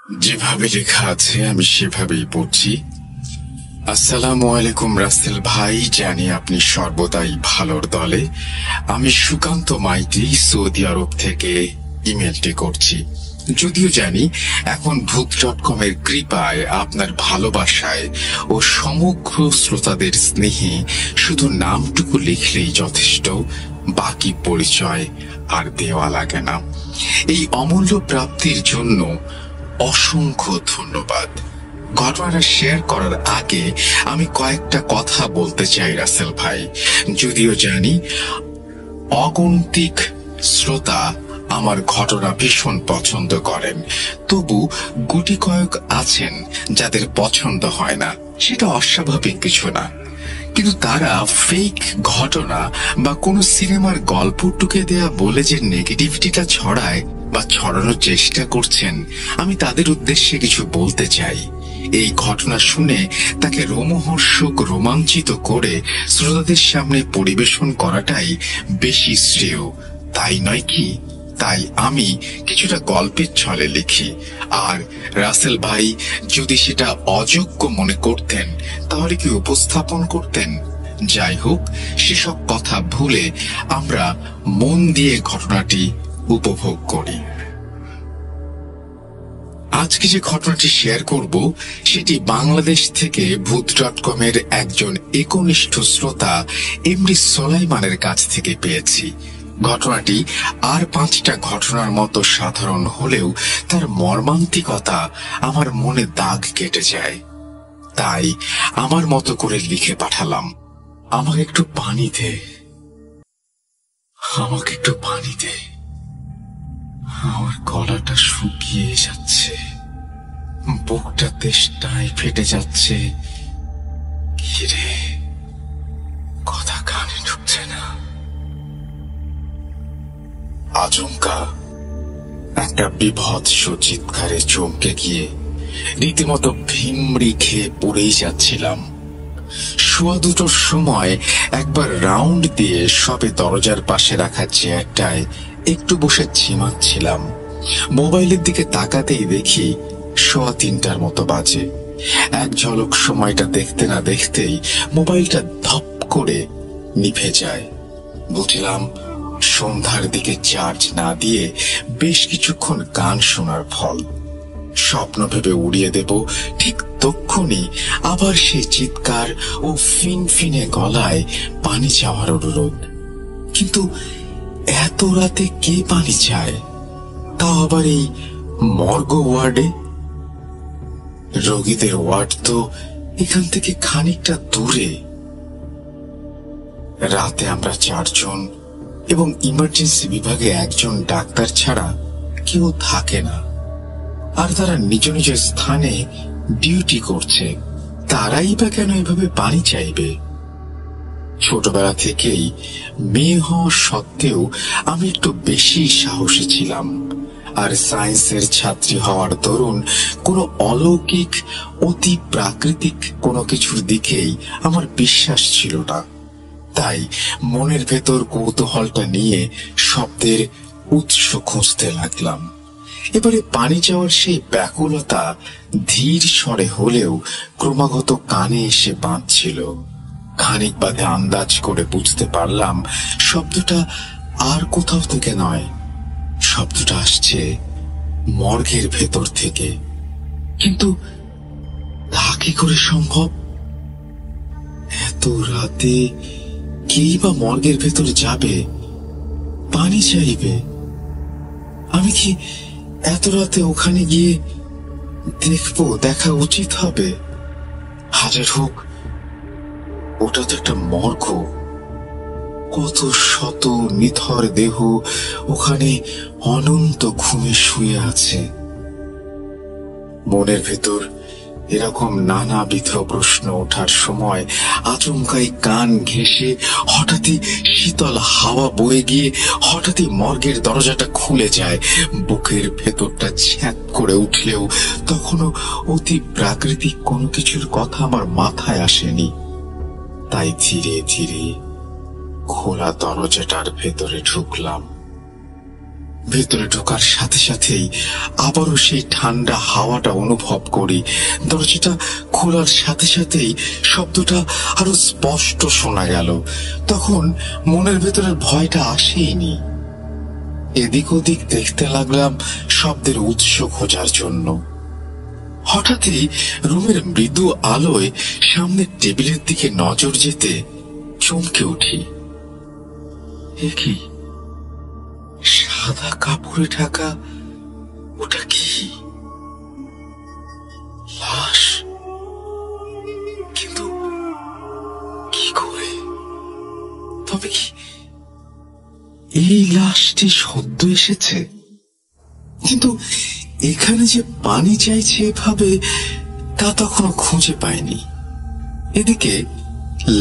যেভাবে লেখা আছে আমি সেভাবেই পড়ছি। আসসালামু আলাইকুম রাসেল ভাই, জানি আপনি সর্বদাই ভালোর দলে। আমি সুকান্ত মাইতি সৌদি আরব থেকে ইমেলটি করছি। যদিও জানি এখন ভূত.com এর কৃপায়, আপনার ভালোবাসায় ও সমগ্র শ্রোতাদের স্নেহে শুধু নামটুকু লিখলেই যথেষ্ট, বাকি পরিচয় আর দেওয়া লাগে না। এই অমূল্য প্রাপ্তির জন্য অসংখ্য ধন্যবাদ। ঘটনাটা শেয়ার করার আগে আমি কয়েকটা কথা বলতে চাই রাসেল ভাই। যদিও জানি অগন্তিক শ্রোতা আমার ঘটনা ভীষণ পছন্দ করেন, তবু গুটি কয়েক আছেন যাদের পছন্দ হয় না। সেটা অস্বাভাবিক কিছু না, কিন্তু তারা ফেক ঘটনা বা কোনো সিনেমার গল্প টুকে দেয়া বলে যে নেগেটিভিটিটা ছড়ায় বা ছড়ানোর চেষ্টা করছেন, আমি তাদের উদ্দেশ্যে কিছু বলতে চাই। এই ঘটনা শুনে তাকে রোমহর্ষক রোমাঞ্চিত করে শ্রোতাদের সামনে পরিবেশন করাটাই বেশি শ্রেয়, তাই নয় কি? তাই আমি কিছুটা গল্পের ছলে লিখি। আর রাসেল ভাই যদি সেটা অযোগ্য মনে করতেন তাহলে কি উপস্থাপন করতেন? যাই হোক, সেসব কথা ভুলে আমরা মন দিয়ে ঘটনাটি উপভোগ করি। আজকে যে ঘটনাটি শেয়ার করব সেটি বাংলাদেশ থেকে ভূত.com এর একজন একনিষ্ঠ শ্রোতা এমডি সোলাইমানের কাছ থেকে পেয়েছি। ঘটনাটি আর 5টা ঘটনার মতো সাধারণ হলেও তার মর্মান্তিকতা আমার মনে দাগ কেটে যায়। তাই আমার মতো করে লিখে পাঠালাম। আমাকে একটু পানি দে, আমাকে একটু পানি দে। আমার গলাটা শুকিয়ে যাচ্ছে, বুকটা তেষ্টায় ফেটে যাচ্ছে। কিরে, কথা কানে ঢুকছে না। আচমকা একটা বিভৎস চিৎকারে চমকে গিয়ে রীতিমতো ভিমড়ি খেয়ে পড়েই যাচ্ছিলাম। সোয়া 2টোর সময় একবার রাউন্ড দিয়ে সবে দরজার পাশে রাখা চেয়ারটায় একটু বসে ঝিমাচ্ছিলাম। মোবাইলের দিকে তাকাতেই দেখি সোয়া 3টার মতো বাজে। এক ঝলক সময়টা দেখতে না দেখতেই মোবাইলটা ধপ করে নিভে যায়। বুঝলাম সন্ধ্যার দিকে চার্জ না দিয়ে বেশ কিছুক্ষণ গান শোনার ফল। স্বপ্ন ভেবে উড়িয়ে দেব, ঠিক তক্ষুনি আবার সেই চিৎকার ও ফিনফিনে গলায় পানি চাওয়ার অনুরোধ। কিন্তু এত রাতে কে পানি চায়, তাও আবার এই মর্গ ওয়ার্ডে? রোগীদের ওয়ার্ড তো এখান থেকে খানিকটা দূরে। রাতে আমরা 4 জন এবং ইমার্জেন্সি বিভাগে একজন ডাক্তার ছাড়া কেউ থাকে না। আর তারা নিজ নিজ স্থানে ডিউটি করছে। তারাই বা কেন এভাবে পানি চাইবে? ছোটবেলা থেকেই মেয়ে হওয়া সত্ত্বেও আমি একটু বেশি সাহসী ছিলাম। আর সায়েন্সের ছাত্রী হওয়ার দরুন কোনো অলৌকিক অতি প্রাকৃতিক কোনো কিছুর দিকেই আমার বিশ্বাস ছিল না। তাই মনের ভেতর কৌতূহলটা নিয়ে শব্দের উৎস খুঁজতে লাগলাম। এবারে পানি চাওয়ার সেই ব্যাকুলতা ধীর স্বরে হলেও ক্রমাগত কানে এসে বাঁধছিল। খানিক বাদে আন্দাজ করে বুঝতে পারলাম শব্দটা আর কোথাও থেকে নয়, শব্দটা আসছে মর্গের ভেতর থেকে। কিন্তু তা কি করে সম্ভব? এত রাতে কেই বা মর্গের ভেতর যাবে, পানি চাইবে? আমি কি এত রাতে ওখানে গিয়ে দেখবো? দেখা উচিত হবে। হাজার হোক, ওটা তো একটা মর্গ। কত শত নিথর দেহ ওখানে অনন্ত ঘুমে শুয়ে আছে। মনের ভেতর এরকম নানাবিধ প্রশ্ন ওঠার সময় আচমকাই কান ঘেঁষে হঠাৎই শীতল হাওয়া বয়ে গিয়ে হঠাৎই মর্গের দরজাটা খুলে যায়। বুকের ভেতরটা ছ্যাঁত করে উঠলেও তখনও অতি প্রাকৃতিক কোনো কিছুর কথা আমার মাথায় আসেনি। তাই ধীরে ধীরে খোলা দরজাটার ভেতরে ঢুকলাম। ভেতরে ঢোকার সাথে সাথেই আবারও সেই ঠান্ডা হাওয়াটা অনুভব করি। দরজাটা খোলার সাথে সাথেই শব্দটা আরো স্পষ্ট শোনা গেল। তখন মনের ভেতরের ভয়টা আসেনি। এদিক ওদিক দেখতে লাগলাম শব্দের উৎস খোঁজার জন্য। হঠাৎই রুমের মৃদু আলোয় সামনের টেবিলের দিকে নজর যেতে চমকে উঠি। এ কি? সাদা কাপড়ে ঢাকা, ওটা কি? লাশ? কিন্তু কি করে? তবে কি এই লাশটি সদ্য এসেছে? কিন্তু এখানে যে পানি চাইছে এভাবে, তা তখনো খুঁজে পাইনি। এদিকে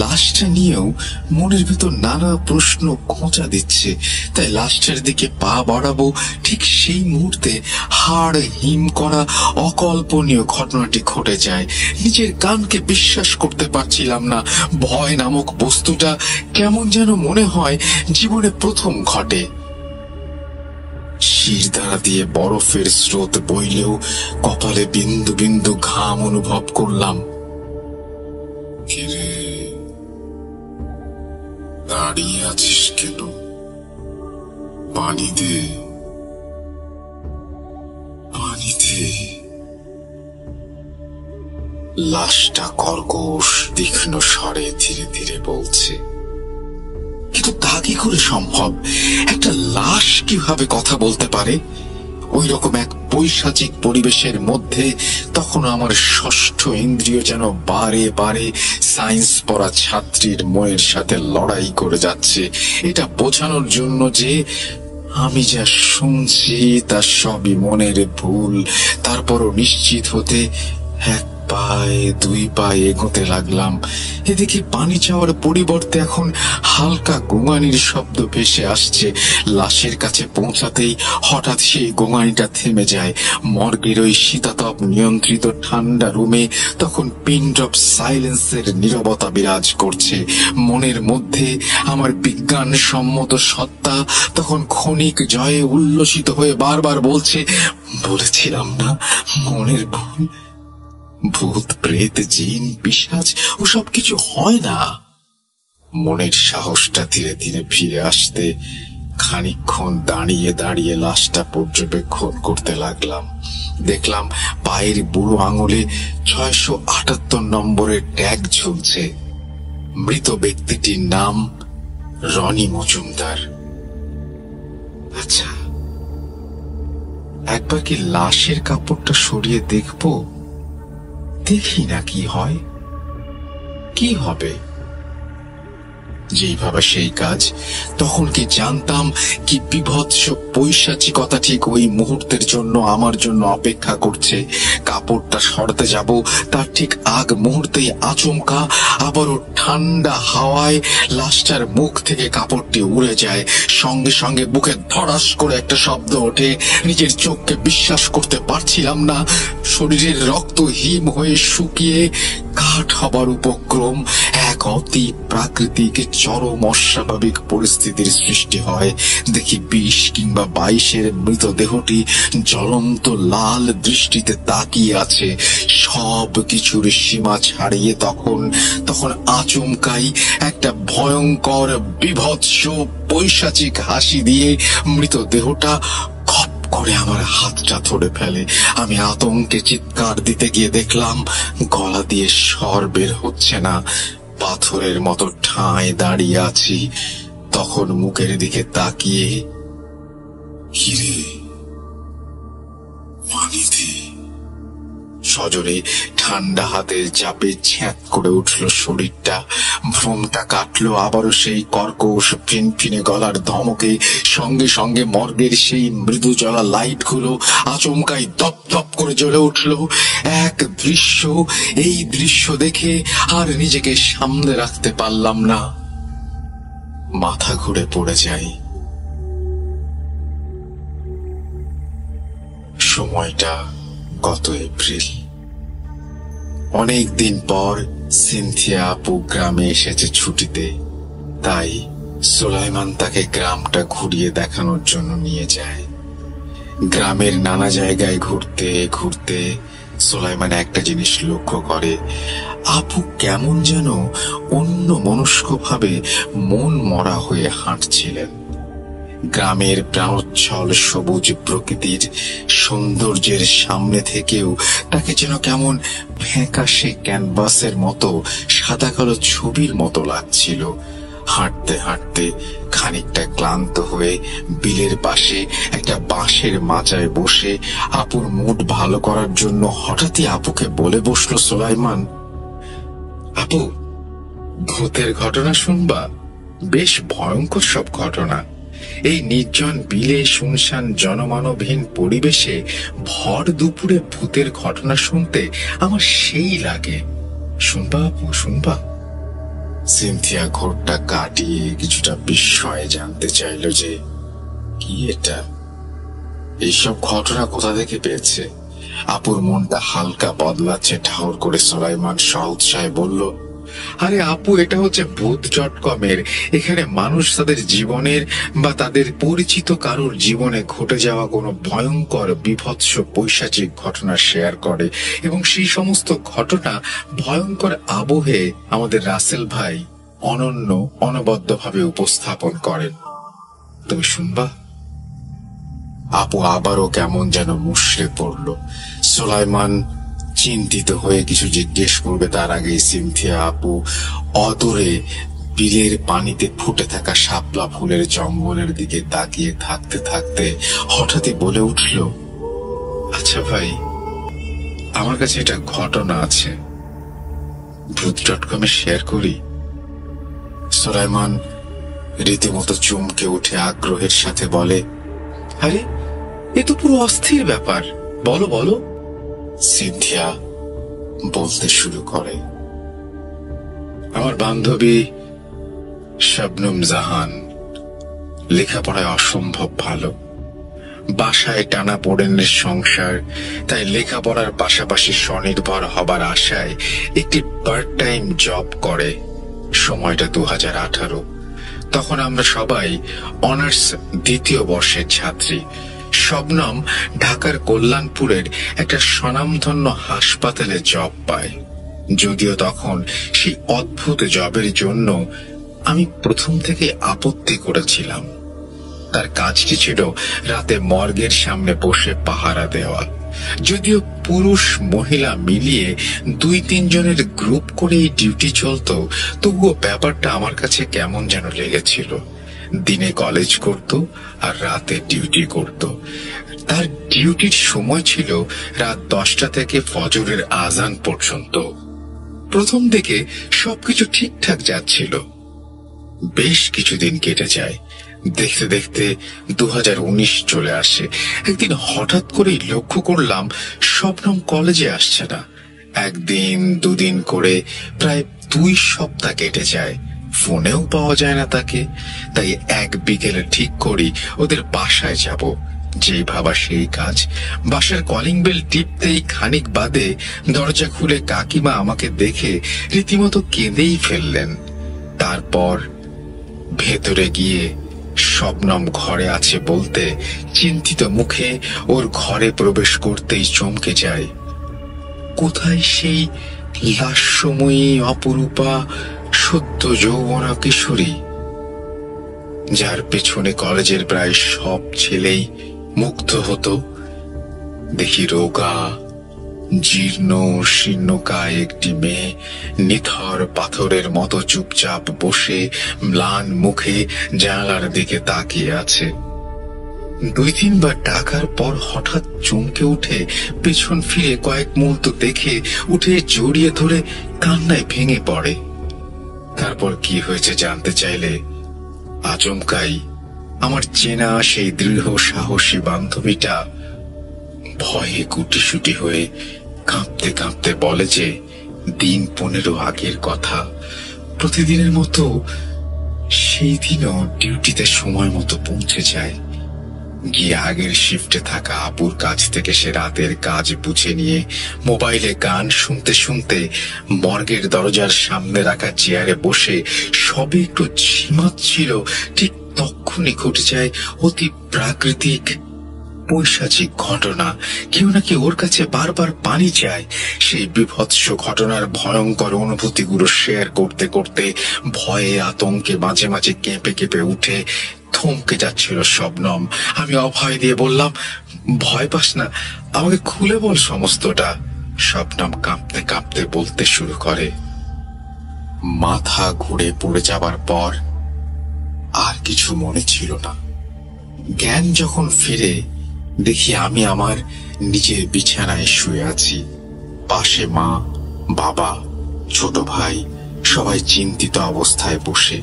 লাশটা নিয়েও মনের ভেতর নানা প্রশ্ন খোঁচা দিচ্ছে। তাই লাশটার দিকে পা বাড়াবো, ঠিক সেই মুহূর্তে হাড় হিম করা অকল্পনীয় ঘটনাটি ঘটে যায়। নিজের কানকে বিশ্বাস করতে পারছিলাম না। ভয় নামক বস্তুটা কেমন যেন মনে হয় জীবনে প্রথম ঘটে। শিরদাঁড়া দিয়ে বরফের স্রোত বইলেও কপালে বিন্দু বিন্দু ঘাম অনুভব করলাম। দাঁড়িয়ে আছিস কেন? পানি দে, পানি দে। লাশটা কর্কশ তীক্ষ্ণ স্বরে ধীরে ধীরে বলছে। কিন্তু তা কি করে সম্ভব? একটা লাশ কিভাবে কথা বলতে পারে? ওই রকম এক পৈশাচিক পরিবেশের মধ্যে তখন আমার ষষ্ঠ ইন্দ্রিয় যেন বারে বারে সায়েন্স পড়া ছাত্রীর মনের সাথে লড়াই করে যাচ্ছে, এটা বোঝানোর জন্য যে আমি যা শুনছি তা সবই মনের ভুল। তারপরও নিশ্চিত হতে এক পায়ে দুই পায়ে এগোতে লাগলাম। এদিকে পানি চাওয়ার পরিবর্তে এখন হালকা গোঙানির শব্দ ভেসে আসছে। লাশের কাছে পৌঁছাতেই হঠাৎ সেই গোঙানিটা থেমে যায়। মর্গের ওই শীতাতপ নিয়ন্ত্রিত ঠান্ডা রুমে তখন পিন ড্রপ সাইলেন্সের নীরবতা বিরাজ করছে। মনের মধ্যে আমার বিজ্ঞানসম্মত সত্তা তখন ক্ষণিক জয়ে উল্লসিত হয়ে বারবার বলছে, বলেছিলাম না মনের ভুল। ভূত প্রেত জিন পিশাচ ওসব কিছু হয় না। মনের সাহসটা ধীরে ধীরে ফিরে আসতে খানিকক্ষণ দাঁড়িয়ে দাঁড়িয়ে লাশটা পর্যবেক্ষণ করতে লাগলাম। দেখলাম পায়ের বুড়ো আঙুলে 678 নম্বরের ট্যাগ ঝুলছে। মৃত ব্যক্তিটির নাম রনি মজুমদার। আচ্ছা, একবার কি লাশের কাপড়টা সরিয়ে দেখবো? দেখি না কি হয়। কি হবে? যেইভাবে সেই কাজ, তখন কি জানতাম কি বিভৎস পৈশাচিকতা ঠিক ওই মুহূর্তের জন্য আমার জন্য অপেক্ষা করছে। কাপড়টা সরাতে যাব, তার ঠিক আগ মুহূর্তেই আচমকা আবারও ঠান্ডা হাওয়ায় লাশটার মুখ থেকে কাপড়টি উড়ে যায়। সঙ্গে সঙ্গে বুকে ধড়াস করে একটা শব্দ ওঠে। নিজের চোখকে বিশ্বাস করতে পারছিলাম না। শরীরের রক্ত হিম হয়ে শুকিয়ে কাঠ হবার উপক্রম। এক অতি প্রাকৃতিক চরম অস্বাভাবিক পরিস্থিতির সৃষ্টি হয়। দেখি 20 কিংবা 22-এর মৃতদেহটি জ্বলন্ত লাল দৃষ্টিতে তাকিয়ে আছে। সব কিছুর সীমা ছাড়িয়ে তখন আচমকাই একটা ভয়ঙ্কর বিভৎস পৈশাচিক হাসি দিয়ে মৃতদেহটা খপ করে আমার হাতটা ধরে ফেলে। আমি আতঙ্কে চিৎকার দিতে গিয়ে দেখলাম গলা দিয়ে স্বর বের হচ্ছে না। পাথরের মতো ঠাঁই দাঁড়িয়ে আছি। তখন মুখের দিকে তাকিয়ে, কিরে পানি দে। সজোরে ঠান্ডা হাতের চাপে ছ্যাঁত করে উঠল শরীরটা। ভ্রমটা কাটলো আবারও সেই কর্কশ ফিনফিনে গলার ধমকে। সঙ্গে সঙ্গে মর্গের সেই মৃদু জ্বলা লাইটগুলো আচমকাই দপ দপ করে জ্বলে উঠল। এক দৃশ্য, এই দৃশ্য দেখে আর নিজেকে সামলে রাখতে পারলাম না। মাথা ঘুরে পড়ে যাই। সময়টা গত এপ্রিল। অনেকদিন পর সিনথিয়া আপু গ্রামে এসেছে ছুটিতে। তাই সুলাইমান তাকে গ্রামটা ঘুরিয়ে দেখানোর জন্য নিয়ে যায়। গ্রামের নানা জায়গায় ঘুরতে ঘুরতে সোলাইমান একটা জিনিস লক্ষ্য করে, আপু কেমন যেন অন্য মনস্কভাবে মন মরা হয়ে হাঁটছিলেন। গ্রামের প্রাণোচ্ছল সবুজ প্রকৃতির সৌন্দর্যের সামনে থেকেও তাকে যেন কেমন ফ্যাকাশে ক্যানভাসের মতো সাদা কালো ছবির মতো লাগছিল। হাঁটতে হাঁটতে খানিকটা ক্লান্ত হয়ে বিলের পাশে একটা বাঁশের মাচায় বসে আপুর মুড ভালো করার জন্য হঠাৎই আপুকে বলে বসলো সোলাইমান, আপু, ভূতের ঘটনা শুনবা? বেশ ভয়ঙ্কর সব ঘটনা। এই নির্জন বিলে শুনশান জনমানবহীন পরিবেশে ভর দুপুরে ভূতের ঘটনা শুনতে আমার সেই লাগে। শুনবা আপু, শুনবা? সিনথিয়া ঘোরটা কাটিয়ে কিছুটা বিস্ময়ে জানতে চাইল যে কি এটা, এইসব ঘটনা কোথা থেকে পেয়েছে। আপুর মনটা হালকা বদলাচ্ছে ঠাউর করে সোলাইমান সউৎসাহে বলল, আরে আপু, এটা হচ্ছে ভূত.কমের। এখানে মানুষ তাদের জীবনের বা তাদের পরিচিত কারোর জীবনে ঘটে যাওয়া কোনো ভয়ঙ্কর বিভৎস পৈশাচিক ঘটনা শেয়ার করে এবং সেই সমস্ত ঘটনা ভয়ঙ্কর আবহে আমাদের রাসেল ভাই অনন্য অনবদ্যভাবে উপস্থাপন করেন। তুমি শুনবা? আপু আবারও কেমন যেন মুষড়ে পড়ল। সোলাইমান চিন্তিত হয়ে কিছু জিজ্ঞেস করবে তার আগে সিনথিয়া আপু অদূরে বিলের পানিতে ফুটে থাকা শাপলা ফুলের জঙ্গলের দিকে তাকিয়ে থাকতে থাকতে হঠাৎই বলে উঠল, আচ্ছা ভাই, আমার কাছে এটা ঘটনা আছে, ভূত.কমে শেয়ার করি। সোলাইমান রীতিমতো চমকে উঠে আগ্রহের সাথে বলে, আরে এ তো পুরো অস্থির ব্যাপার, বলো বলো। সিনথিয়া বলতে শুরু করে, আমার বান্ধবী শবনম জাহান লেখাপড়ায় অসম্ভব ভালো, বাসায় টানা পোড়েনের সংসার, তাই লেখাপড়ার পাশাপাশি স্বনির্ভর হবার আশায় একটি পার্ট টাইম জব করে। সময়টা 2018। তখন আমরা সবাই অনার্স দ্বিতীয় বর্ষের ছাত্রী। শবনম ঢাকার কল্যাণপুরের একটা স্বনামধন্য হাসপাতালে জব পায়। যদিও তখন সেই অদ্ভুত জবের জন্য আমি প্রথম থেকে আপত্তি করেছিলাম। তার কাজটি ছিল রাতে মর্গের সামনে বসে পাহারা দেওয়া। যদিও পুরুষ মহিলা মিলিয়ে 2-3 জনের গ্রুপ করে এই ডিউটি চলত, তবুও ব্যাপারটা আমার কাছে কেমন যেন লেগেছিল। দিনে কলেজ করত আর রাতে ডিউটি করত। তার ডিউটির সময় ছিল রাত 10টা থেকে ফজরের আজান পর্যন্ত। প্রথম দিকে সবকিছু ঠিকঠাক যাচ্ছিল। বেশ কিছুদিন কেটে যায়। দেখতে দেখতে 2019 চলে আসে। একদিন হঠাৎ করেই লক্ষ্য করলাম শবনম কলেজে আসছে না। একদিন দুদিন করে প্রায় 2 সপ্তাহ কেটে যায়। ফোনেও পাওয়া যায় না তাকে। তাই এক বিকেলে ঠিক করি ওদের বাসায় যাব। যেই ভাবা সেই কাজ। বাসার কলিং বেল টিপতেই খানিক বাদে দরজা খুলে কাকিমা আমাকে দেখে রীতিমতো কেঁদেই ফেললেন। তারপর ভেতরে গিয়ে শবনম ঘরে আছে বলতে চিন্তিত মুখে ওর ঘরে প্রবেশ করতেই চমকে যায়। কোথায় সেই লাস্যময়ী অপরূপা সদ্য যৌবনা কিশোরী, যার পেছনে কলেজের প্রায় সব ছেলেই মুগ্ধ হতো। দেখি রোগা জীর্ণ শীর্ণকায় একটি মেয়ে নিথর পাথরের মতো চুপচাপ বসে ম্লান মুখে জানালার দিকে তাকিয়ে আছে। 2-3 বার ডাকার পর হঠাৎ চমকে উঠে পেছন ফিরে কয়েক মুহূর্ত দেখে উঠে জড়িয়ে ধরে কান্নায় ভেঙে পড়ে। তারপর কি হয়েছে জানতে চাইলে আচমকাই আমার চেনা সেই দৃঢ় সাহসী বান্ধবীটা ভয়ে গুটিসুটি হয়ে কাঁপতে কাঁপতে বলে যে দিন 15 আগের কথা। প্রতিদিনের মতো সেই দিনও ডিউটিতে সময় মতো পৌঁছে যায়। গিয়ে আগের শিফটে থাকা আপুর কাছ থেকে সে রাতের কাজ বুঝে নিয়ে মোবাইলে গান শুনতে শুনতে মর্গের দরজার সামনে রাখা চেয়ারে বসে সবে একটু ঝিমাচ্ছিল, ঠিক তখনই ঘটে যায় অতি প্রাকৃতিক পৈশাচিক ঘটনা, কেউ নাকি ওর কাছে বারবার পানি চায়। সেই বিভৎস ঘটনার ভয়ঙ্কর অনুভূতিগুলো শেয়ার করতে করতে ভয়ে আতঙ্কে মাঝে মাঝে কেঁপে কেঁপে উঠে থমকে যাচ্ছিল শবনম। আমি অভয় দিয়ে বললাম, ভয় পাস না, আমাকে খুলে বল সমস্তটা। শবনম কাঁপতে কাঁপতে বলতে শুরু করে। মাথা ঘুরে পড়ে যাবার পর আর কিছু মনে ছিল না। জ্ঞান যখন ফিরে, দেখি আমি আমার নিজের বিছানায় শুয়ে আছি। পাশে মা, বাবা, ছোট ভাই সবাই চিন্তিত অবস্থায় বসে।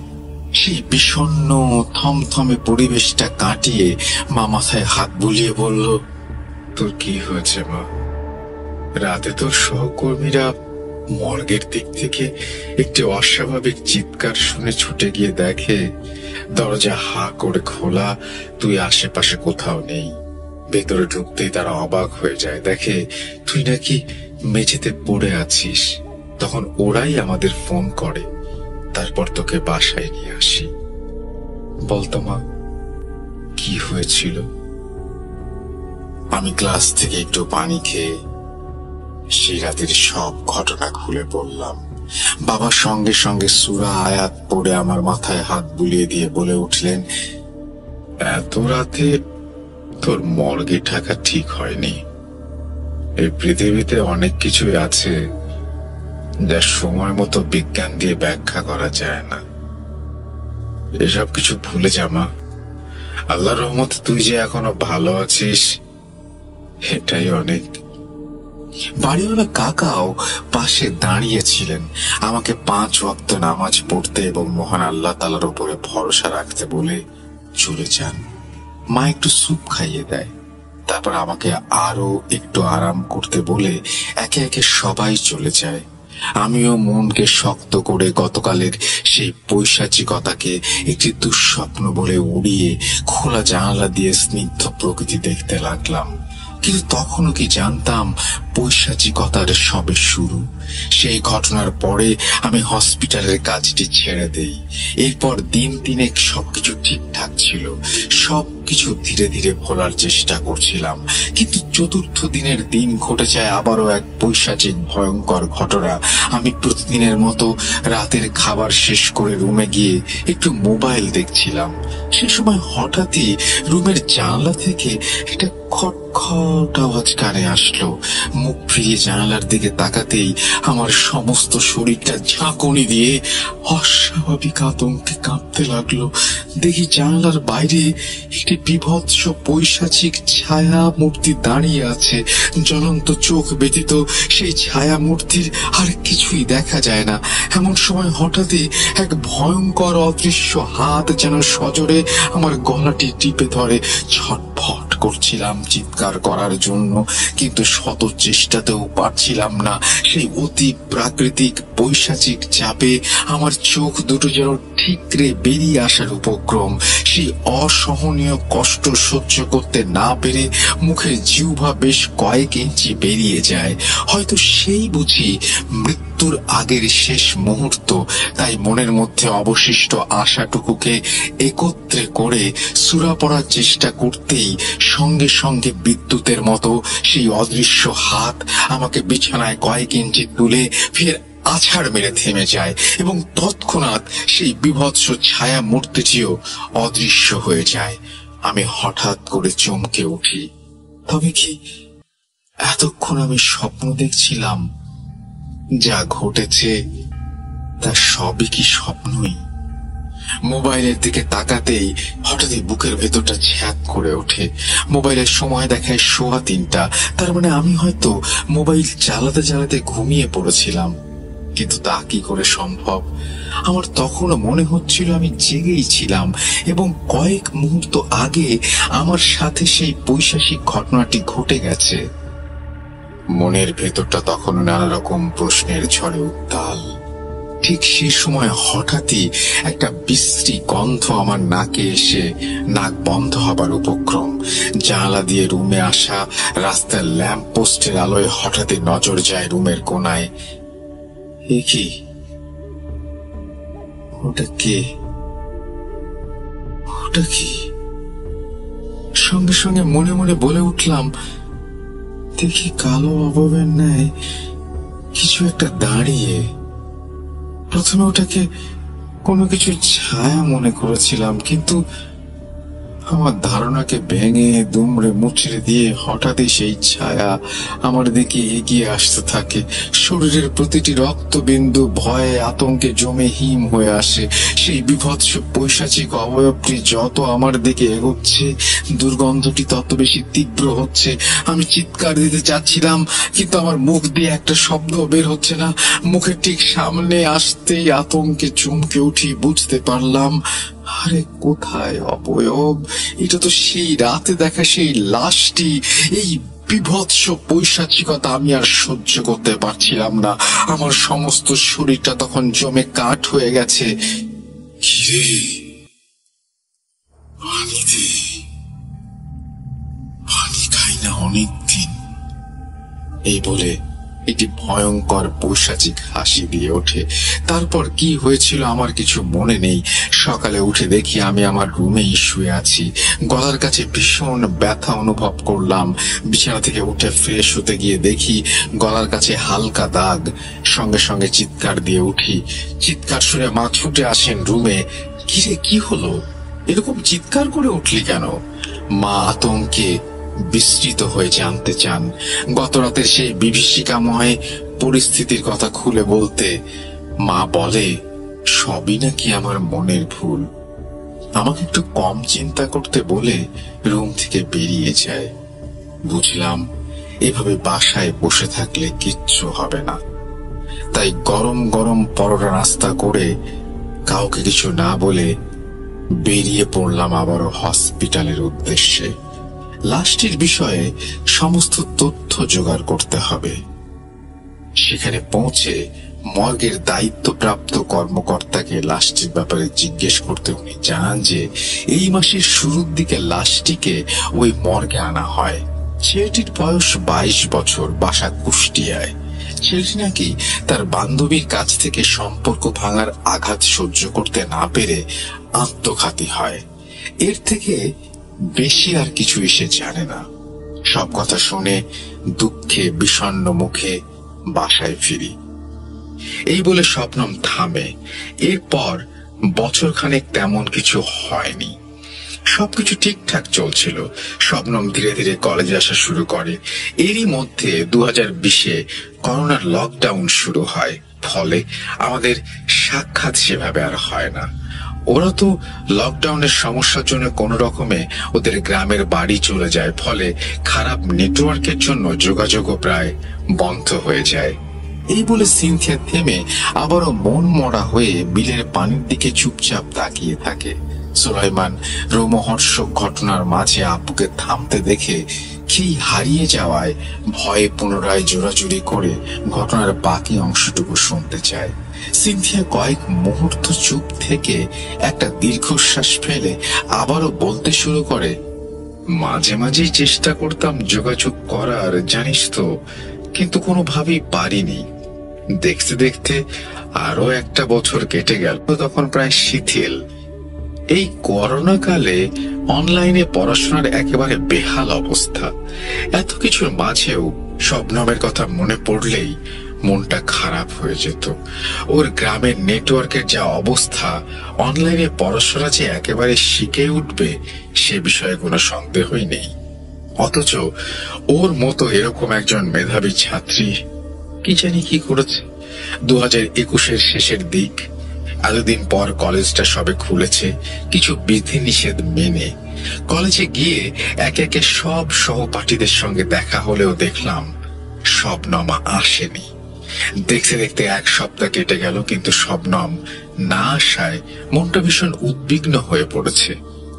সেই বিষণ্ণ থমথমে পরিবেশটা কাটিয়ে মা মাথায় হাত বুলিয়ে বলল, তোর কি হয়েছে মা? রাতে তোর সহকর্মীরা মর্গের দিক থেকে একটি অস্বাভাবিক চিৎকার শুনে ছুটে গিয়ে দেখে দরজা হা করে খোলা, তুই আশেপাশে কোথাও নেই। ভেতরে ঢুকতেই তারা অবাক হয়ে যায়, দেখে তুই নাকি মেঝেতে পড়ে আছিস। তখন ওরাই আমাদের ফোন করে, তারপর তোকে বাসায় নিয়ে আসি। বলতো মা, কি হয়েছিল? আমি গ্লাস থেকে একটু পানি খেয়ে সেই রাতের সব ঘটনা খুলে বললাম। বাবা সঙ্গে সঙ্গে সূরা আয়াত পড়ে আমার মাথায় হাত বুলিয়ে দিয়ে বলে উঠলেন, এত রাতে তোর মর্গে থাকা ঠিক হয়নি। এই পৃথিবীতে অনেক কিছুই আছে যা সময় মতো বিজ্ঞান দিয়ে ব্যাখ্যা করা যায় না। এসব কিছু ভুলে যা মা। আল্লাহর রহমতে তুই যে এখনো ভালো আছিস, এটাই অনেক। বাড়িওয়ালা কাকাও পাশে দাঁড়িয়েছিলেন, আমাকে 5 ওয়াক্ত নামাজ পড়তে এবং মহান আল্লাহ তাআলার উপরে ভরসা রাখতে বলে চলে যান। মা একটু স্যুপ খাইয়ে দেয়, তারপর আমাকে আরো একটু আরাম করতে বলে একে একে সবাই চলে যায়। আমিও মনকে শক্ত করে গতকালের সেই পৈশাচিকতাকে একটি দুঃস্বপ্ন বলে উড়িয়ে খোলা জানালা দিয়ে স্নিগ্ধ প্রকৃতি দেখতে লাগলাম। কিন্তু তখনও কি জানতাম পৈশাচিকতার সবে শুরু। সেই ঘটনার পরে আমি হসপিটালের কাজটি ছেড়ে দেই। এরপর দিন তিনেক সবকিছু ঠিকঠাক ছিল, সবকিছু ধীরে ধীরে ভোলার চেষ্টা করছিলাম। কিন্তু 4র্থ দিনের দিন ঘটে যায় আবারও এক পৈশাচিক ভয়ঙ্কর ঘটনা। আমি প্রতিদিনের মতো রাতের খাবার শেষ করে রুমে গিয়ে একটু মোবাইল দেখছিলাম। সে সময় হঠাৎই রুমের জানলা থেকে একটা খটখট আওয়াজ কানে আসলো। মুখ ফিরিয়ে জানালার দিকে তাকাতেই আমার সমস্ত শরীরটা ঝাঁকুনি দিয়ে অস্বাভাবিক আতঙ্কে কাঁপতে লাগলো। দেখি জানালার বাইরে একটি বিভৎস পৈশাচিক ছায়া মূর্তি দাঁড়িয়ে আছে। জ্বলন্ত চোখ ব্যতীত সেই ছায়া মূর্তির আর কিছুই দেখা যায় না। এমন সময় হঠাৎই এক ভয়ঙ্কর অদৃশ্য হাত যেন সজোরে আমার গলাটি টিপে ধরে। ছটফট করছিলাম চিৎকার করার জন্য, কিন্তু শত চেষ্টাতেও পারছিলাম না। সেই অতি প্রাকৃতিক পৈশাচিক চাপে আমার চোখ দুটো যেন ঠিকরে বেরিয়ে আসার উপক্রম। সেই অসহনীয় কষ্ট সহ্য করতে না পেরে মুখের জিহ্বা বেশ কয়েক ইঞ্চি বেরিয়ে যায়। হয়তো সেই বুঝি মৃত্যুর আগের শেষ মুহূর্ত। তাই মনের মধ্যে অবশিষ্ট আশাটুকুকে একত্রে করে সূরা পড়ার চেষ্টা করতেই সঙ্গে সঙ্গে বিদ্যুতের মতো সেই অদৃশ্য হাত আমাকে বিছানায় কয়েক ইঞ্চি তুলে ফের আছাড় মেরে থেমে যায় এবং তৎক্ষণাৎ সেই বিভৎস ছায়া মূর্তিটিও অদৃশ্য হয়ে যায়। আমি হঠাৎ করে চমকে উঠি। তবে কি এতক্ষণ আমি স্বপ্ন দেখছিলাম? যা ঘটেছে তা সবই কি স্বপ্নই? মোবাইলের দিকে তাকাতেই হঠাৎই বুকের ভেতরটা ছ্যাঁত করে ওঠে। মোবাইলের সময় দেখায় 3:15। তার মানে আমি হয়তো মোবাইল চালাতে চালাতে ঘুমিয়ে পড়েছিলাম। কিন্তু তা কি করে সম্ভব? আমার তখনও মনে হচ্ছিল আমি জেগেই ছিলাম এবং কয়েক মুহূর্ত আগে আমার সাথে সেই পৈশাচিক ঘটনাটি ঘটে গেছে। মনের ভেতরটা তখন নানা রকম প্রশ্নের ঝড়ে উত্তাল। ঠিক সেই সময় হঠাৎই একটা বিশ্রী গন্ধ আমার নাকে এসে নাক বন্ধ হবার উপক্রম। জানালা দিয়ে রুমে আসা রাস্তার ল্যাম্প পোস্টের আলোয় হঠাৎই নজর যায় রুমের কোনায়। এ কি? ওটা কে? ওটা কি? সঙ্গে সঙ্গে মনে মনে বলে উঠলাম, দেখি কালো অবয়বের ন্যায় কিছু একটা দাঁড়িয়ে। প্রথমে ওটাকে কোনো কিছু ছায়া মনে করেছিলাম, কিন্তু আমার ধারণাকে ভেঙে দুমড়ে মুচড়ে দিয়ে হঠাৎই সেই ছায়া আমার দিকে এগিয়ে আসতে থাকে। শরীরের প্রতিটি রক্তবিন্দু ভয়ে আতঙ্কে জমে হিম হয়ে আসে। সেই বিভৎস পৈশাচিক অবয়বটি যত আমার দিকে এগোচ্ছে, দুর্গন্ধটি তত বেশি তীব্র হচ্ছে। আমি চিৎকার দিতে চাচ্ছিলাম, কিন্তু আমার মুখ দিয়ে একটা শব্দ বের হচ্ছে না। মুখের ঠিক সামনে আসতেই আতঙ্কে চমকে উঠি, বুঝতে পারলাম, আরে কোথায় অবয়ব? এটা তো সেই রাতে দেখা সেই লাশটি। এই বিভৎস পৈশাচিকতা আমি আর সহ্য করতে পারছিলাম না। আমার সমস্ত শরীরটা তখন জমে কাঠ হয়ে গেছে। পানি খাই না অনেকদিন, এই বলে একটি ভয়ঙ্কর পৈশাচিক হাসি দিয়ে ওঠে। তারপর কি হয়েছিল আমার কিছু মনে নেই। সকালে উঠে দেখি আমি আমার রুমেই শুয়ে আছি। গলার কাছে ভীষণ ব্যথা অনুভব করলাম। বিছানা থেকে উঠে ফ্রেশ হতে গিয়ে দেখি গলার কাছে হালকা দাগ। সঙ্গে সঙ্গে চিৎকার দিয়ে উঠি। চিৎকার শুনে মা ছুটে আসেন রুমে। কিরে, কি হলো? এরকম চিৎকার করে উঠলি কেন? মা আতঙ্কে বিস্মৃত হয়ে জানতে চান। গত রাতের সেই বিভীষিকাময় পরিস্থিতির কথা খুলে বলতে মা বলে, সবই নাকি আমার মনের ভুল। আমাকে একটু কম চিন্তা করতে বলে রুম থেকে বেরিয়ে যায়। বুঝলাম, এভাবে বাসায় বসে থাকলে কিচ্ছু হবে না। তাই গরম গরম পরোটা নাস্তা করে কাউকে কিছু না বলে বেরিয়ে পড়লাম আবারও হসপিটালের উদ্দেশ্যে। লাশটির বিষয়ে সমস্ত তথ্য জোগাড় করতে হবে। সেখানে পৌঁছে মর্গের দায়িত্বপ্রাপ্ত কর্মকর্তাকে লাশটির ব্যাপারে জিজ্ঞেস করতে উনি জানান যে এই মাসের শুরুর দিকে লাশটিকে ওই মর্গে আনা হয়। ছেলেটির বয়স 22 বছর, বাসা কুষ্টিয়ায়। ছেলেটি নাকি তার বান্ধবীর কাছ থেকে সম্পর্ক ভাঙার আঘাত সহ্য করতে না পেরে আত্মঘাতী হয়। এর থেকে বেশি আর কিছু সে জানে না। সব কথা শুনে দুঃখে বিষণ্ণ মুখে বাসায় ফিরি। এই বলে শবনম থামে। এরপর বছরখানেক তেমন কিছু হয়নি। সবকিছু ঠিকঠাক চলছিল। শবনম ধীরে ধীরে কলেজে আসা শুরু করে। এরই মধ্যে 2020-এ করোনার লকডাউন শুরু হয়। ফলে আমাদের সাক্ষাৎ সেভাবে আর হয় না। ওরা তো লকডাউনের সমস্যার জন্য কোন রকমে ওদের গ্রামের বাড়ি চলে যায়। ফলে খারাপ নেটওয়ার্কের জন্য যোগাযোগও প্রায় বন্ধ হয়ে যায়। এই বলে সিনথিয়া থেমে আবারও মন মরা হয়ে বিলের পানির দিকে চুপচাপ তাকিয়ে থাকে। সুলাইমান রোমহর্ষক ঘটনার মাঝে আপুকে থামতে দেখে কি হারিয়ে যাওয়ায় ভয়ে পুনরায় জোরাজুরি করে ঘটনার বাকি অংশটুকু শুনতে চায়। সিনথিয়া কয়েক মুহূর্ত চুপ থেকে একটা দীর্ঘশ্বাস ফেলে আবারও বলতে শুরু করে, মাঝে মাঝেই চেষ্টা করতাম যোগাযোগ করার, জানিস তো, কিন্তু কোনোভাবেই পারিনি। দেখতে দেখতে আরো একটা বছর কেটে গেল, তখন প্রায় শিথিল। এই করোনা কালে অনলাইনে পড়াশোনার একেবারে বেহাল অবস্থা। এত কিছুর মাঝেও শবনমের কথা মনে পড়লেই মনটা খারাপ হয়ে যেত। ওর গ্রামের নেটওয়ার্কের যা অবস্থা, অনলাইনে পড়াশোনা যে একেবারে শিখে উঠবে সে বিষয়ে কোনো সন্দেহই নেই। অথচ ওর মতো এরকম একজন মেধাবী ছাত্রী কি জানি কি করেছে। 2021-এর শেষের দিক, এতদিন পর কলেজটা সবে খুলেছে। কিছু বিধিনিষেধ মেনে কলেজে গিয়ে একে একে সব সহপাঠীদের সঙ্গে দেখা হলেও দেখলাম শবনম আসেনি। দেখতে দেখতে এক সপ্তাহ কেটে গেল, কিন্তু শবনম না আসায় মনটা ভীষণ উদ্বিগ্ন হয়ে পড়েছে।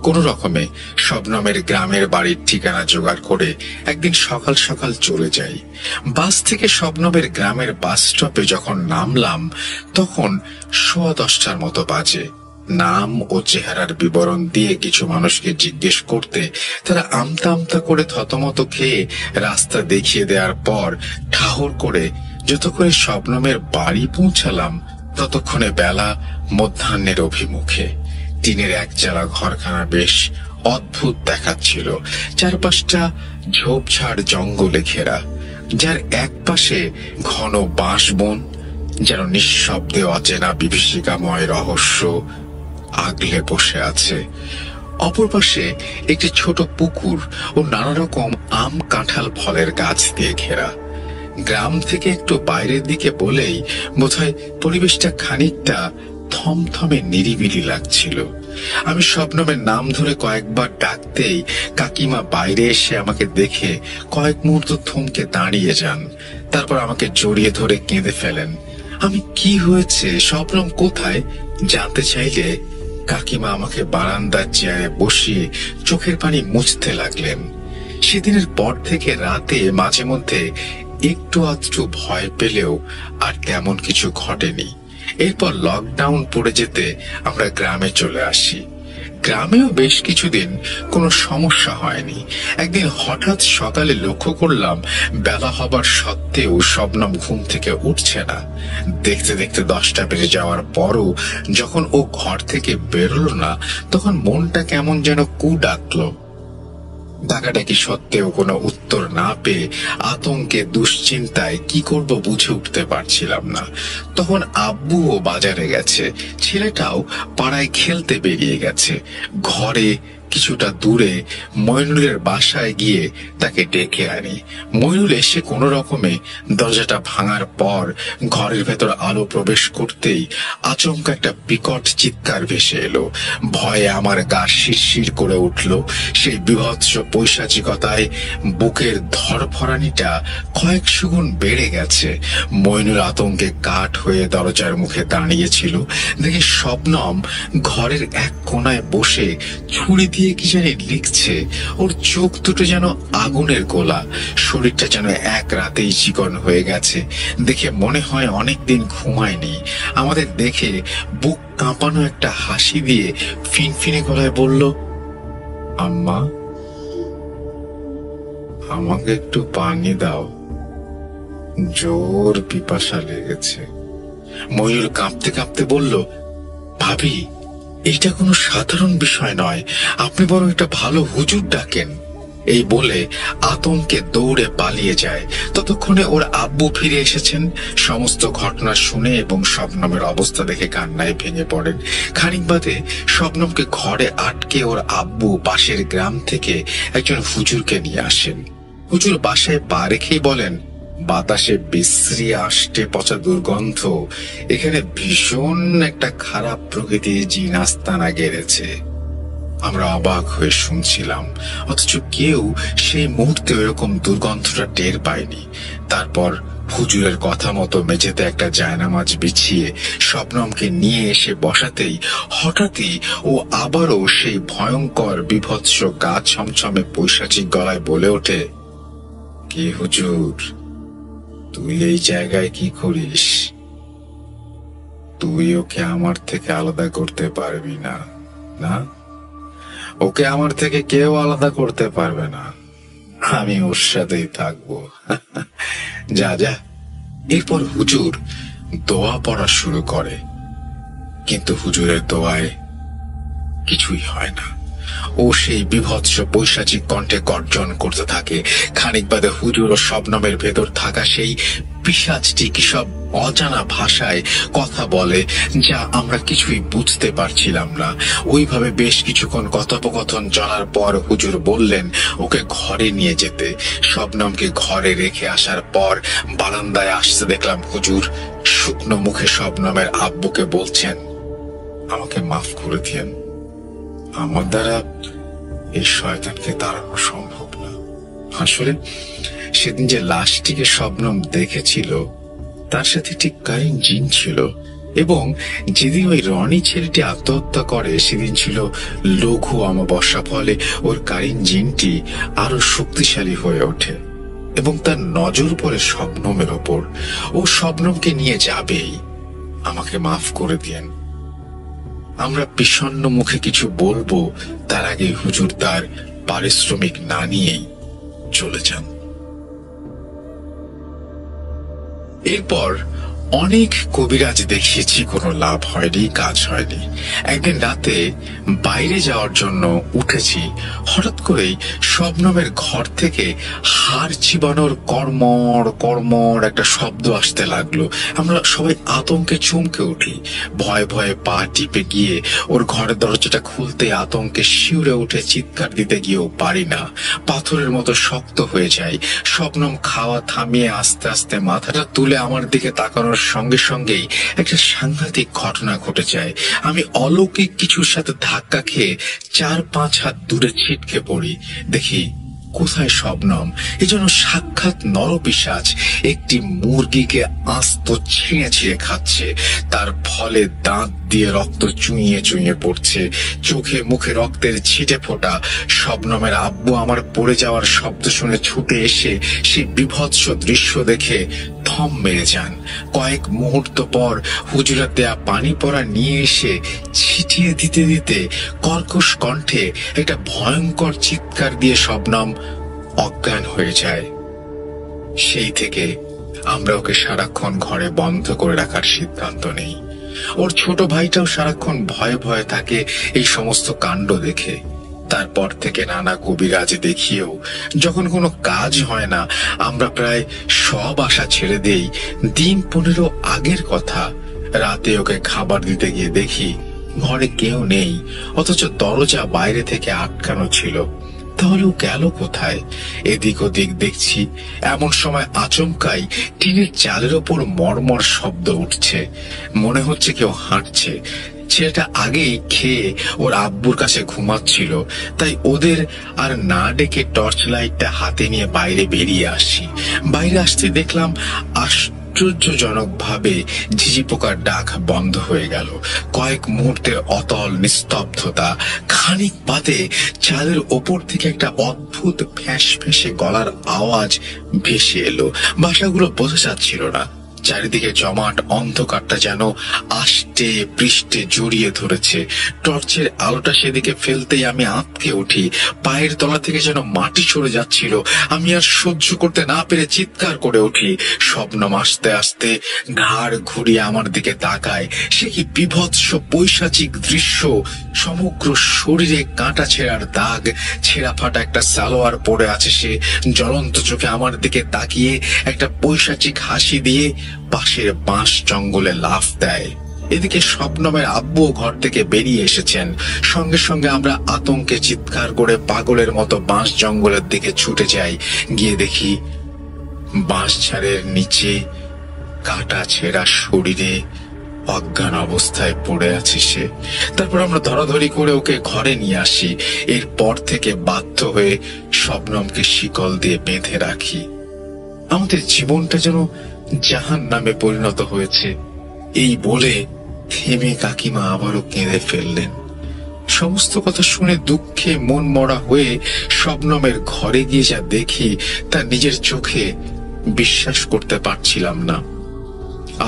কোন রকমে শবনমের গ্রামের বাড়ির ঠিকানা জোগাড় করে একদিন সকাল সকাল চলে যাই। বাস থেকে শবনমের গ্রামের বাস স্টপে যখন নামলাম তখন 10:15 মতো বাজে। নাম ও চেহারার বিবরণ দিয়ে কিছু মানুষকে জিজ্ঞেস করতে তারা আমতা আমতা করে থতমত খেয়ে রাস্তা দেখিয়ে দেওয়ার পর ঠাহর করে যতক্ষণে শবনমের বাড়ি পৌঁছালাম ততক্ষণে বেলা মধ্যাহ্নের অভিমুখে। টিনের একচালা ঘরখানা বেশ অদ্ভুত দেখাচ্ছিল। চারপাশটা ঝোপঝাড় জঙ্গলে ঘেরা, যার এক পাশে ঘন বাঁশ বন, যেন নিঃশব্দে অচেনা বিভীষিকাময় রহস্য আগলে বসে আছে। অপর পাশে একটি ছোট পুকুর ও নানা রকম আম কাঁঠাল ফলের গাছ দিয়ে ঘেরা। গ্রাম থেকে একটু বাইরের দিকে বলেই বোধহয় পরিবেশটা খানিকটা থমথমে নিরিবিলি লাগছিল। আমি শবনমের নাম ধরে কয়েকবার ডাকতেই কাকিমা বাইরে এসে আমাকে দেখে কয়েক মুহূর্ত থমকে দাঁড়িয়ে যান, তারপর আমাকে জড়িয়ে ধরে কেঁদে ফেলেন। আমি কি হয়েছে, শবনম কোথায় জানতে চাইলে কাকিমা আমাকে বারান্দার চেয়ারে বসিয়ে চোখের পানি মুছতে লাগলেন। সেদিনের পর থেকে রাতে মাঝে মধ্যে একটু আধটু ভয় পেলেও আর তেমন কিছু ঘটেনি। এরপর লকডাউন পড়ে যেতে আমরা গ্রামে চলে আসি। গ্রামেও বেশ কিছুদিন কোনো সমস্যা হয়নি। একদিন হঠাৎ সকালে লক্ষ্য করলাম বেলা হবার সত্ত্বেও শবনম ঘুম থেকে উঠছে না। দেখতে দেখতে 10টা বেজে যাওয়ার পরও যখন ও ঘর থেকে বেরোলো না, তখন মনটা কেমন যেন কু ডাকলো। ডাকাডাকি সত্ত্বেও কোনো উত্তর না পেয়ে আতঙ্কে দুশ্চিন্তায় কি করব বুঝে উঠতে পারছিলাম না। তখন আব্বুও বাজারে গেছে, ছেলেটাও পাড়ায় খেলতে বেরিয়ে গেছে। ঘরে কিছুটা দূরে মইনুলের বাসায় গিয়ে তাকে ডেকে আনি। মইনুল এসে কোনো রকমে দরজাটা ভাঙার পর ঘরের ভেতর আলো প্রবেশ করতেই আচমকা একটা বিকট চিৎকার ভেসে এলো। ভয়ে আমার গা শিরশির করে উঠল। সেই বিভৎস পৈশাচিকতায় বুকের ধরফরানিটা কয়েকশো গুণ বেড়ে গেছে। মইনুল আতঙ্কে কাঠ হয়ে দরজার মুখে দাঁড়িয়েছিল। দেখে শবনম ঘরের এক কোনায় বসে ছুরি দিয়ে কি জানি লিখছে। ওর চোখ দুটো যেন আগুনের গোলা, শরীরটা যেন এক রাতেই চিকন হয়ে গেছে। দেখে মনে হয় অনেকদিন ঘুমায়নি। আমাদের দেখে বুক কাঁপানো একটা হাসি দিয়ে ফিনফিনে গলায় বলল, আম্মা, আমাকে একটু পানি দাও, জোর পিপাসা লেগেছে। ময়ূর কাঁপতে কাঁপতে বলল, ভাবি, এটা কোনো সাধারণ বিষয় নয়, আপনি বরং একটা ভালো হুজুর ডাকেন। এই বলে আতঙ্কে দৌড়ে পালিয়ে যায়। ততক্ষণে ওর আব্বু ফিরে এসেছেন। সমস্ত ঘটনা শুনে এবং শবনমের অবস্থা দেখে কান্নায় ভেঙে পড়েন। খানিক বাদে শবনমকে ঘরে আটকে ওর আব্বু পাশের গ্রাম থেকে একজন হুজুরকে নিয়ে আসেন। হুজুর বাসায় পা রেখেই বলেন, বাতাসে বিশ্রী আষ্টে পচা দুর্গন্ধ, এখানে ভীষণ একটা খারাপ প্রকৃতির জিন আস্তানা গেড়েছে। আমরা অবাক হয়ে শুনছিলাম, অথচ কেউ সেই মুহূর্তে এরকম দুর্গন্ধটা টের পায়নি। তারপর হুজুরের কথা মতো মেঝেতে একটা জায়নামাজ বিছিয়ে শবনমকে নিয়ে এসে বসাতেই হঠাৎই ও আবারও সেই ভয়ঙ্কর বিভৎস গা ছমছমে পৈশাচিক গলায় বলে ওঠে, কি হুজুর, তুই এই জায়গায় কি করিস? তুই ওকে আমার থেকে আলাদা করতে পারবি না, না? ওকে আমার থেকে কেউ আলাদা করতে পারবে না, আমি ওর সাথেই থাকবো। যা যা। এরপর হুজুর দোয়া পড়া শুরু করে, কিন্তু হুজুরের দোয়ায় কিছুই হয় না। ও সেই বিভৎস পৈশাচিক কণ্ঠে গর্জন করতে থাকে। খানিক বাদে হুজুর ও শবনমের ভেতর থাকা সেই পিশাচটি কি সব অজানা ভাষায় কথা বলে, যা আমরা কিছুই বুঝতে পারছিলাম না। ওইভাবে বেশ কিছুক্ষণ কথোপকথন চলার পর হুজুর বললেন ওকে ঘরে নিয়ে যেতে। শবনমকে ঘরে রেখে আসার পর বারান্দায় আসতে দেখলাম হুজুর শুকনো মুখে শবনমের আব্বুকে বলছেন, আমাকে মাফ করে দিয়েন, আমার দ্বারা এই শয়তানকে তাড়ানো সম্ভব না। আসলে সেদিন যে লাশটিকে শবনম দেখেছিল তার সাথে ঠিক কারিন জিন ছিল, এবং যেদিন ওই রনি ছেলেটি আত্মহত্যা করে সেদিন ছিল লঘু অমাবস্যা। ফলে ওর কারিন জিনটি আরো শক্তিশালী হয়ে ওঠে এবং তার নজর পড়ে শবনমের ওপর। ও শবনমকে নিয়ে যাবেই, আমাকে মাফ করে দিয়েন। আমরা বিষণ্ণ মুখে কিছু বলবো তার আগে হুজুর তার পারিশ্রমিক না নিয়েই চলে যান। এরপর অনেক কবিরাজ দেখিয়েছি, কোনো লাভ হয়নি, কাজ হয়নি। একদিন রাতে বাইরে যাওয়ার জন্য উঠেছি, হঠাৎ করেই শবনমের ঘর থেকে হাড় চিবানোর কড়মড় কড়মড় একটা শব্দ আসতে লাগলো। আমরা সবাই আতঙ্কে চমকে উঠি। ভয়ে ভয়ে পা টিপে গিয়ে ওর ঘরের দরজাটা খুলতে আতঙ্কে শিউরে উঠে চিৎকার দিতে গিয়েও পারি না, পাথরের মতো শক্ত হয়ে যায়। শবনম খাওয়া থামিয়ে আস্তে আস্তে মাথাটা তুলে আমার দিকে তাকানোর সঙ্গে সঙ্গেই একটা সাংঘাতিক ঘটনা ঘটে যায়। আমি অলৌকিক কিছুর সাথে ধাক্কা খেয়ে 4-5 হাত দূরে ছিটকে পড়ি। দেখি কোথায় শবনম, এজন্য সাক্ষাৎ নরপিশাচ একটি মুরগিকে আস্ত ছিঁড়ে ছিঁড়ে খাচ্ছে। তার ফলে দাঁত দিয়ে রক্ত চুইয়ে চুইয়ে পড়ছে, চোখে মুখে রক্তের ছিটে ফোটা। শবনমের আব্বু আমার পড়ে যাওয়ার শব্দ শুনে ছুটে এসে সেই বিভৎস দৃশ্য দেখে থম মেরে যান। কয়েক মুহূর্ত পর হুজুরের দেয়া পানি পড়া নিয়ে এসে ছিটিয়ে দিতে দিতে কর্কশ কণ্ঠে একটা ভয়ঙ্কর চিৎকার দিয়ে শবনম অজ্ঞান হয়ে যায়। সেই থেকে আমরা ওকে সারাক্ষণ ঘরে বন্ধ করে রাখার সিদ্ধান্ত নেই। ওর ছোট ভাইটাও সারাক্ষণ ভয়ে ভয়ে থাকে এই সমস্ত কাণ্ড দেখে। তারপর থেকে নানা কবিরাজ দেখিয়েও যখন কোনো কাজ হয় না, আমরা প্রায় সব আশা ছেড়ে দেই। দিন 15 আগের কথা, রাতে ওকে খাবার দিতে গিয়ে দেখি ঘরে কেউ নেই, অথচ দরজা বাইরে থেকে আটকানো ছিল। তাহলে ও গেল কোথায়? এদিক ওদিক দেখছি, এমন সময় আচমকাই টিনের চালের ওপর মর্মর শব্দ উঠছে। মনে হচ্ছে কেউ হাঁটছে। ছেলেটা আগেই খেয়ে ওর আব্বুর কাছে ঘুমাচ্ছিল, তাই ওদের আর না ডেকে টর্চ লাইটটা হাতে নিয়ে বাইরে বেরিয়ে আসি। বাইরে আসতে দেখলাম আশ্চর্যজনক ভাবে ঝিঝি পোকার ডাক বন্ধ হয়ে গেল। কয়েক মুহূর্তের অতল নিস্তব্ধতা, খানিক বাদে চালের ওপর থেকে একটা অদ্ভুত ফ্যাঁস ফেঁসে গলার আওয়াজ ভেসে এলো। ভাষাগুলো বোঝা যাচ্ছিল না। চারিদিকে জমাট অন্ধকারটা যেন আষ্টে পৃষ্ঠে জড়িয়ে ধরেছে। টর্চের আলোটা সেদিকে ফেলতেই আমি আঁতকে উঠি। পায়ের তলা থেকে যেন মাটি সরে যাচ্ছিল। আমি আর সহ্য করতে না পেরে চিৎকার করে উঠি। শবনম আস্তে আস্তে ঘাড় ঘুরিয়ে আমার দিকে তাকায়। সে কি বিভৎস পৈশাচিক দৃশ্য! সমগ্র শরীরে কাঁটা ছেঁড়ার দাগ, ছেঁড়া ফাটা একটা সালোয়ার পরে আছে সে। জ্বলন্ত চোখে আমার দিকে তাকিয়ে একটা পৈশাচিক হাসি দিয়ে পাশের বাঁশ জঙ্গলে লাফ দেয়। এদিকে শবনমের আব্বু ঘর থেকে বেরিয়ে এসেছেন। সঙ্গে সঙ্গে আমরা আতঙ্কে চিৎকার করে পাগলের মতো বাঁশ জঙ্গলের দিকে ছুটে যাই। গিয়ে দেখি বাঁশ ঝাড়ের নিচে কাটা ছেঁড়া শরীরে অজ্ঞান অবস্থায় পড়ে আছে সে। তারপর আমরা ধরাধরি করে ওকে ঘরে নিয়ে আসি। এরপর থেকে বাধ্য হয়ে শবনমকে শিকল দিয়ে বেঁধে রাখি। আমাদের জীবনটা যেন জাহান্নামে পরিণত হয়েছে। এই বলে থেমে কাকিমা আবারও কেঁদে ফেললেন। সমস্ত কথা শুনে দুঃখে মন মরা হয়ে শবনমের ঘরে গিয়ে যা দেখি তা নিজের চোখে বিশ্বাস করতে পারছিলাম না।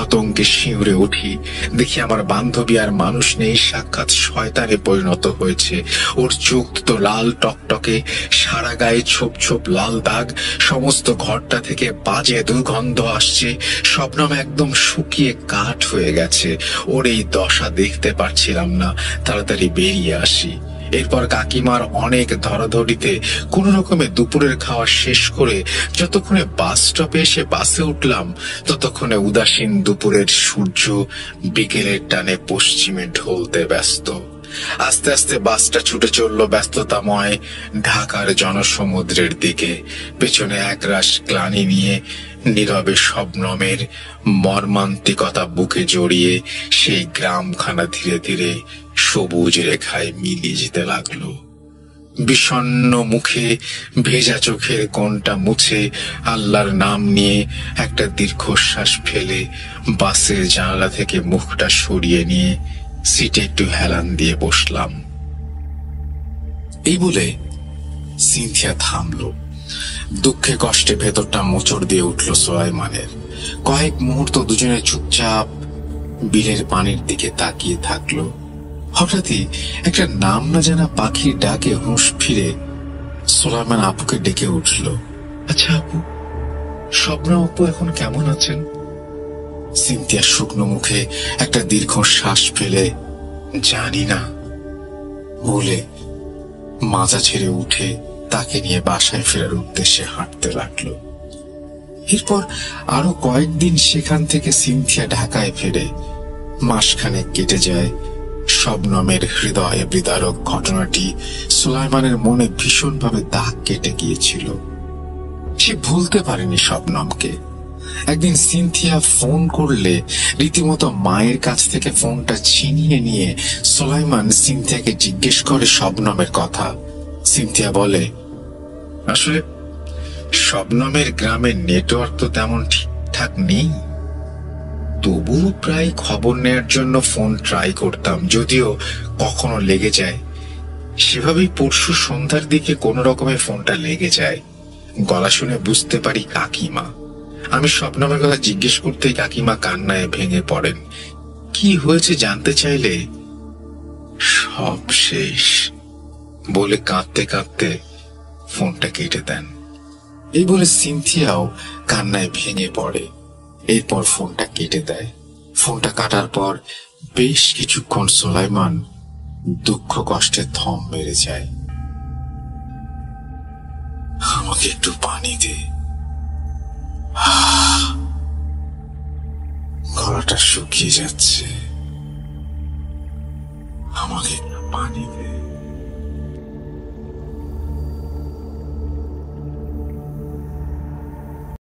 আতঙ্কে শিউরে উঠি। দেখি আমার বান্ধবী আর মানুষ নেই, সাক্ষাৎ শয়তানে পরিণত হয়েছে। ওর চোখ তো লাল টকটকে, সারা গায়ে ছোপ ছোপ লাল দাগ। সমস্ত ঘরটা থেকে বাজে দুর্গন্ধ আসছে। শবনম একদম শুকিয়ে কাঠ হয়ে গেছে। ওর এই দশা দেখতে পারছিলাম না, তাড়াতাড়ি বেরিয়ে আসি। এরপর কাকিমার অনেক ধরাধরিতে কোন রকমে দুপুরের খাওয়া শেষ করে যতক্ষণে বাস স্টপে এসে বাসে উঠলাম, ততক্ষণে উদাসীন দুপুরের সূর্য বিকেলের টানে পশ্চিমে ঢলতে ব্যস্ত। আস্তে আস্তে বাসটা ছুটে চলল ব্যস্ততাময় ঢাকার জনসমুদ্রের দিকে। পেছনে একরাশ গ্লানি নিয়ে নীরবে শবনমের মর্মান্তিকতা বুকে জড়িয়ে সেই গ্রামখানা ধীরে ধীরে সবুজ রেখায় মিলিয়ে যেতে লাগলো। বিষণ্ণ মুখে ভেজা চোখের কোণটা মুছে আল্লাহর নাম নিয়ে একটা দীর্ঘশ্বাস ফেলে বাসের জানালা থেকে মুখটা সরিয়ে নিয়ে সিটে একটু হেলান দিয়ে বসলাম। এই বলে সিনথিয়া থামলো। দুঃখে কষ্টে ভেতরটা মোচড় দিয়ে উঠল সোলাইমানের। কয়েক মুহূর্ত দুজনে চুপচাপ বিলের পানির দিকে তাকিয়ে থাকলো। হঠাৎই একটা নাম না জানা পাখির ডাকে হুঁশ ফিরে সোলাইমান আপুকে ডেকে উঠল। আচ্ছা আপু, শবনম আপু এখন কেমন আছেন? সিনথিয়া শুকনো মুখে একটা দীর্ঘ শ্বাস ফেলে জানি না বলে মাজা ছেড়ে উঠে তাকে নিয়ে বাসায় ফেরার উদ্দেশ্যে হাঁটতে লাগলো। এরপর আরো কয়েকদিন সেখান থেকে সিনথিয়া ঢাকায় ফেরে। মাসখানেক কেটে যায়। শবনমের হৃদয়ে বিদারক ঘটনাটি সুলাইমানের মনে ভীষণভাবে দাগ কেটে গিয়েছিল। সে ভুলতে পারেনি শবনমকে। একদিন সিনথিয়া ফোন করলে রীতিমতো মায়ের কাছ থেকে ফোনটা ছিনিয়ে নিয়ে সুলাইমান সিনথিয়াকে জিজ্ঞেস করে শবনমের কথা। সিনথিয়া বলে, আসলে শবনমের গ্রামের নেটওয়ার্ক তো তেমন ঠিকঠাক নেই, তবুও প্রায় খবর নেয়ার জন্য ফোন ট্রাই করতাম, যদিও কখনো লেগে যায়। সেভাবেই পরশু সন্ধ্যার দিকে কোনো রকমের ফোনটা লেগে যায়। গলা শুনে বুঝতে পারি কাকিমা। আমি শবনমের কথা জিজ্ঞেস করতেই কাকিমা কান্নায় ভেঙে পড়েন। কি হয়েছে জানতে চাইলে সব শেষ বলে কাঁদতে কাঁদতে ফোনটা কেটে দেন। এই বলে সিনথিয়াও কান্নায় ভেঙে পড়ে। এরপর ফোনটা কেটে দেয়। ফোনটা কাটার পর বেশ কিছুক্ষণ সুলাইমান দুঃখ কষ্টে থম মেরে যায়। আমাকে একটু পানি দে, গলাটা শুকিয়ে যাচ্ছে, আমাকে একটু পানি দে।